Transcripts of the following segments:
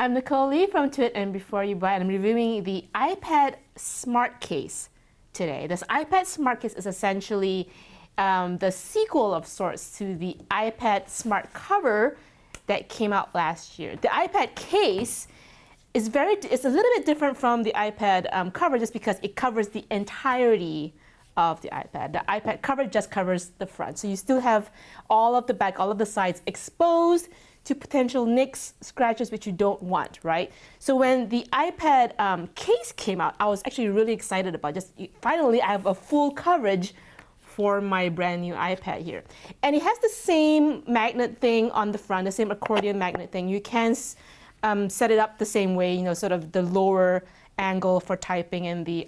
I'm Nicole Lee from TWiT, and before you buy it, I'm reviewing the iPad Smart Case today. This iPad Smart Case is essentially the sequel of sorts to the iPad Smart Cover that came out last year. The iPad case is it's a little bit different from the iPad cover just because it covers the entirety of the iPad. The iPad cover just covers the front. So you still have all of the back, all of the sides exposed to potential nicks, scratches, which you don't want, right? So when the iPad case came out, I was actually really excited about finally I have a full coverage for my brand new iPad here. And it has the same magnet thing on the front, the same accordion magnet thing. You can set it up the same way, you know, sort of the lower angle for typing and the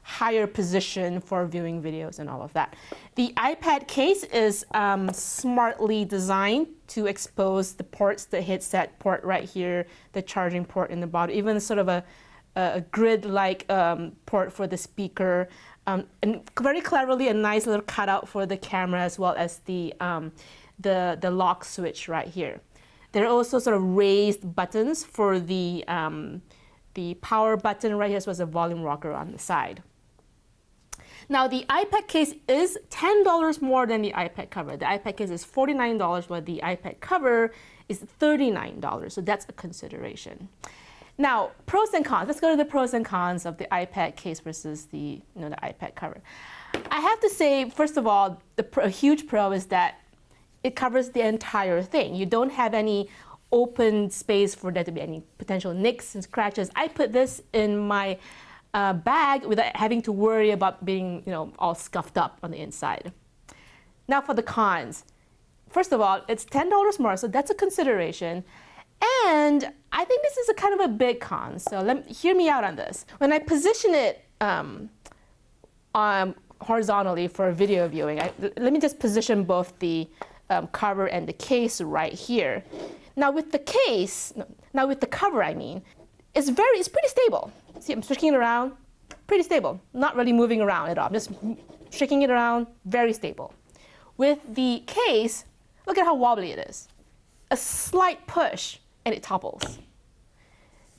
higher position for viewing videos and all of that. The iPad case is smartly designed to expose the ports, the headset port right here, the charging port in the bottom, even sort of a grid-like port for the speaker, and very cleverly a nice little cutout for the camera as well as the lock switch right here. There are also sort of raised buttons for the power button right here, as well as a volume rocker on the side. Now the iPad case is $10 more than the iPad cover. The iPad case is $49, while the iPad cover is $39, so that's a consideration. Now, pros and cons. Let's go to the pros and cons of the iPad case versus the iPad cover. I have to say, first of all, a huge pro is that it covers the entire thing. You don't have any open space for there to be any potential nicks and scratches. I put this in my bag without having to worry about being, all scuffed up on the inside. Now for the cons. First of all, it's $10 more, so that's a consideration. And I think this is a kind of a big con, so hear me out on this. When I position it horizontally for video viewing, let me just position both the cover and the case right here. Now with the cover, I mean, it's pretty stable. See, I'm shaking it around, pretty stable. Not really moving around at all. I'm just shaking it around, very stable. With the case, look at how wobbly it is. A slight push and it topples.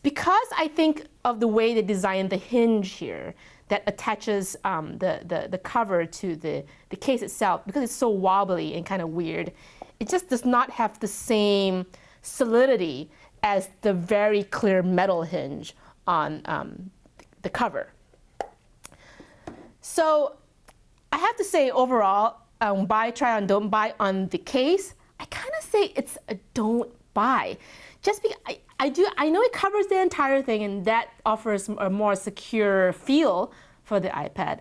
Because I think of the way they designed the hinge here that attaches the cover to the case itself, because it's so wobbly and kind of weird, it just does not have the same solidity as the very clear metal hinge on the cover. So I have to say overall, buy, try on, don't buy on the case, I kind of say it's a don't buy. Just because I know it covers the entire thing and that offers a more secure feel for the iPad,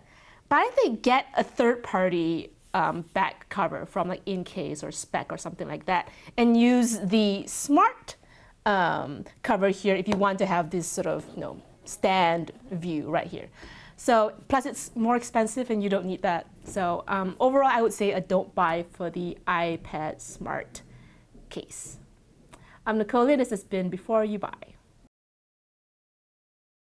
but I think get a third-party back cover from like InCase or Spec or something like that, and use the Smart cover here if you want to have this sort of stand view right here. So plus it's more expensive and you don't need that. So overall, I would say a don't buy for the iPad Smart case. I'm Nicole, and this has been Before You Buy.